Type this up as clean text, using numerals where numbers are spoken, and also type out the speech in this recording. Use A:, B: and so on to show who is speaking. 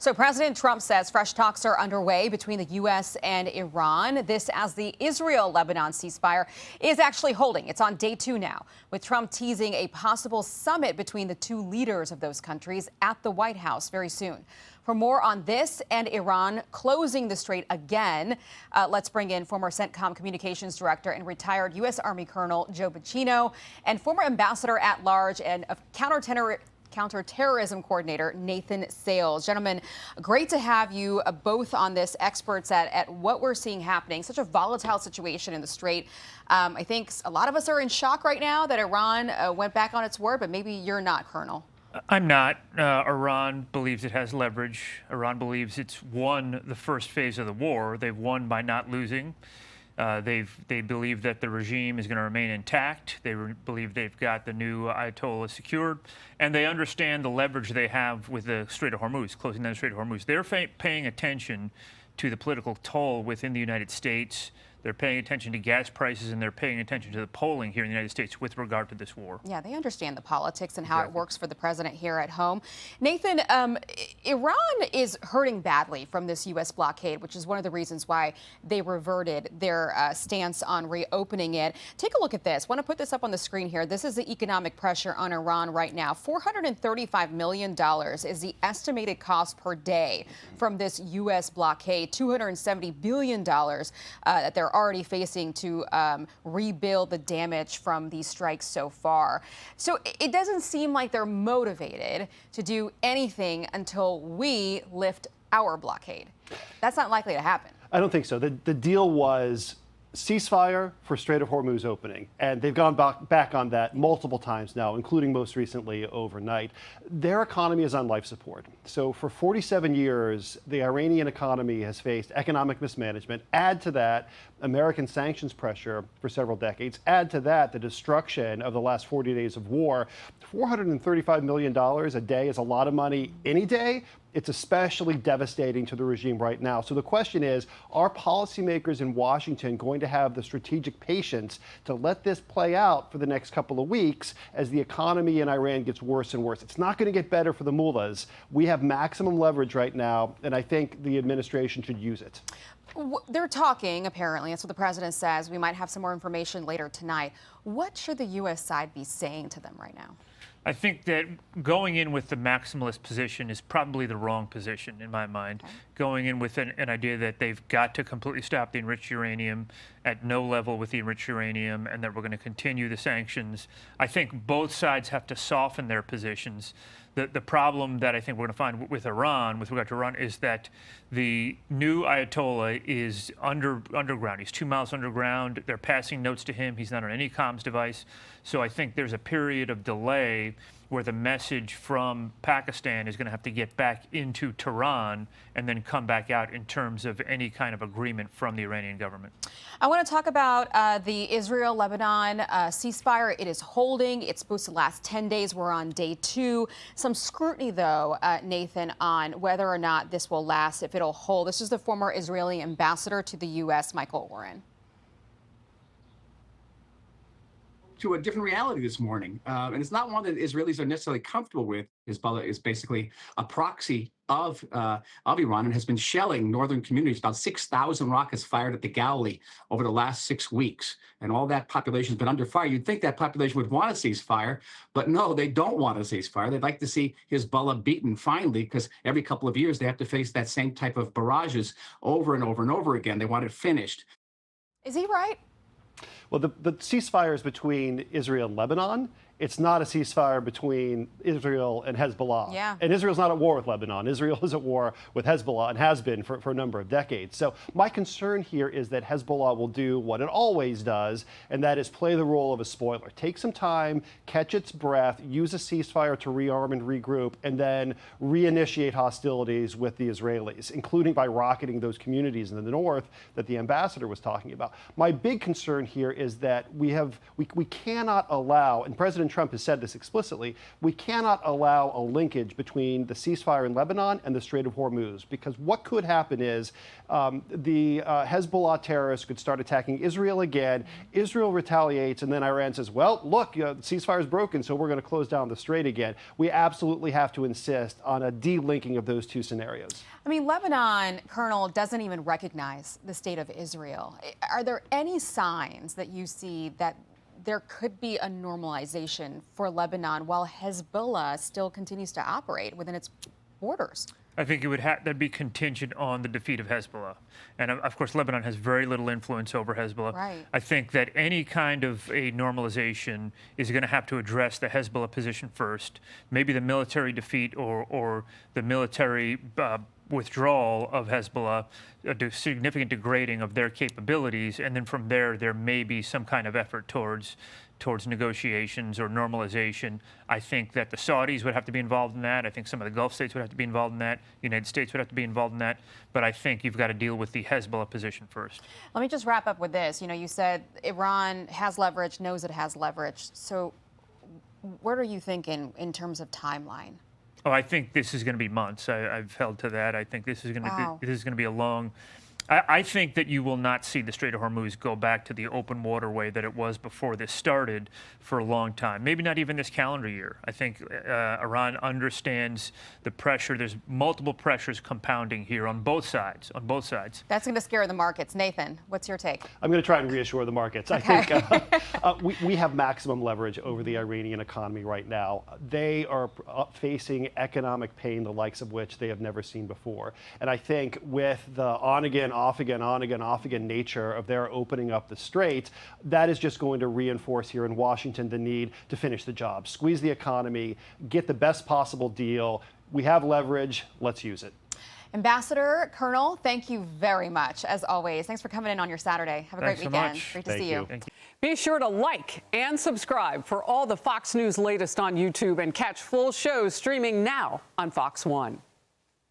A: So President Trump says fresh talks are underway between the U.S. and Iran. This as the Israel-Lebanon ceasefire is actually holding. It's on day 2 now, with Trump teasing a possible summit between the two leaders of those countries at the White House very soon. For more on this and Iran closing the strait again, let's bring in former CENTCOM communications director and retired U.S. Army Colonel Joe Buccino and former ambassador at large and of counterterrorism coordinator Nathan Sales. Gentlemen, great to have you both on this, experts at what we're seeing happening. Such a volatile situation in the Strait. I think a lot of us are in shock right now that Iran went back on its word, but maybe you're not, Colonel.
B: I'm not. Iran believes it has leverage. Iran believes it's won the first phase of the war. They've won by not losing. They believe that the regime is going to remain intact. They believe they've got the new Ayatollah secured, and they understand the leverage they have with the Strait of Hormuz, closing down the Strait of Hormuz. They're paying attention to the political toll within the United States. They're paying attention to gas prices, and they're paying attention to the polling here in the United States with regard to this war.
A: Yeah, they understand the politics and how it works for the president here at home. Nathan, Iran is hurting badly from this U.S. blockade, which is one of the reasons why they reverted their stance on reopening it. Take a look at this. I want to put this up on the screen here. This is the economic pressure on Iran right now. $435 million is the estimated cost per day from this U.S. blockade. $270 billion that they're already facing to rebuild the damage from these strikes so far. So it doesn't seem like they're motivated to do anything until we lift our blockade. That's not likely to happen.
C: I don't think so. The deal was ceasefire for Strait of Hormuz opening, and they've gone back on that multiple times now, including most recently overnight. Their economy is on life support. So for 47 years, the Iranian economy has faced economic mismanagement. Add to that American sanctions pressure for several decades. Add to that the destruction of the last 40 days of war. $435 million a day is a lot of money any day. It's especially devastating to the regime right now. So the question is, are policymakers in Washington going to have the strategic patience to let this play out for the next couple of weeks as the economy in Iran gets worse and worse? It's not going to get better for the mullahs. We have maximum leverage right now, and I think the administration should use it.
A: They're talking, apparently. That's what the president says. We might have some more information later tonight. What should the U.S. side be saying to them right now?
B: I think that going in with the maximalist position is probably the wrong position in my mind. Okay. Going in with an idea that they've got to completely stop the enriched uranium at no level with the enriched uranium and that we're going to continue the sanctions. I think both sides have to soften their positions. The problem that I think we're going to find with Iran, with regard to Iran, is that the new Ayatollah is underground. He's 2 miles underground. They're passing notes to him. He's not on any comms device. So I think there's a period of delay where the message from Pakistan is going to have to get back into Tehran and then come back out in terms of any kind of agreement from the Iranian government.
A: I want to talk about the Israel-Lebanon ceasefire. It is holding. It's supposed to last 10 days. We're on day 2. Some scrutiny, though, Nathan, on whether or not this will last, if it'll hold. This is the former Israeli ambassador to the U.S., Michael Oren.
D: To a different reality this morning. And it's not one that Israelis are necessarily comfortable with. Hezbollah is basically a proxy of Iran and has been shelling northern communities. About 6,000 rockets fired at the Galilee over the last 6 weeks. And all that population has been under fire. You'd think that population would want a ceasefire, but no, they don't want a ceasefire. They'd like to see Hezbollah beaten finally, because every couple of years they have to face that same type of barrages over and over and over again. They want it finished.
A: Is he right?
C: Well, the ceasefire is between Israel and Lebanon. It's not a ceasefire between Israel and Hezbollah.
A: Yeah.
C: And Israel's not at war with Lebanon. Israel is at war with Hezbollah and has been for a number of decades. So my concern here is that Hezbollah will do what it always does, and that is play the role of a spoiler. Take some time, catch its breath, use a ceasefire to rearm and regroup, and then reinitiate hostilities with the Israelis, including by rocketing those communities in the north that the ambassador was talking about. My big concern here is that we cannot allow, and President President Trump has said this explicitly, we cannot allow a linkage between the ceasefire in Lebanon and the Strait of Hormuz, because what could happen is the Hezbollah terrorists could start attacking Israel again. Israel retaliates, and then Iran says, well, look, the ceasefire is broken, so we're going to close down the strait again. We absolutely have to insist on a delinking of those two scenarios.
A: I mean, Lebanon, Colonel, doesn't even recognize the state of Israel. Are there any signs that you see that there could be a normalization for Lebanon while Hezbollah still continues to operate within its borders?
B: I think it would that'd be contingent on the defeat of Hezbollah. And of course, Lebanon has very little influence over Hezbollah.
A: Right.
B: I think that any kind of a normalization is going to have to address the Hezbollah position first, maybe the military defeat or the military withdrawal of Hezbollah, a significant degrading of their capabilities, and then from there may be some kind of effort towards negotiations or normalization. I think that the Saudis would have to be involved in that. I think some of the Gulf states would have to be involved in that. The United States would have to be involved in that. But I think you've got to deal with the Hezbollah position first.
A: Let me just wrap up with this. You know, you said Iran has leverage, knows it has leverage. So what are you thinking in terms of timeline?
B: Oh, I think this is going to be months. I've held to that. I think this is going to be a long. I think that you will not see the Strait of Hormuz go back to the open waterway that it was before this started for a long time. Maybe not even this calendar year. I think Iran understands the pressure. There's multiple pressures compounding here on both sides.
A: That's going to scare the markets. Nathan, what's your take?
C: I'm going to try and reassure the markets.
A: Okay.
C: I think we have maximum leverage over the Iranian economy right now. They are facing economic pain, the likes of which they have never seen before. And I think with the on-again, off-again, on-again, off-again nature of their opening up the strait, that is just going to reinforce here in Washington the need to finish the job, squeeze the economy, get the best possible deal. We have leverage. Let's use it.
A: Ambassador, Colonel, thank you very much, as always. Thanks for coming in on your Saturday. Have a great weekend.
B: Much.
A: Great to see you.
B: Thank you.
E: Be sure to like and subscribe for all the Fox News latest on YouTube and catch full shows streaming now on Fox One.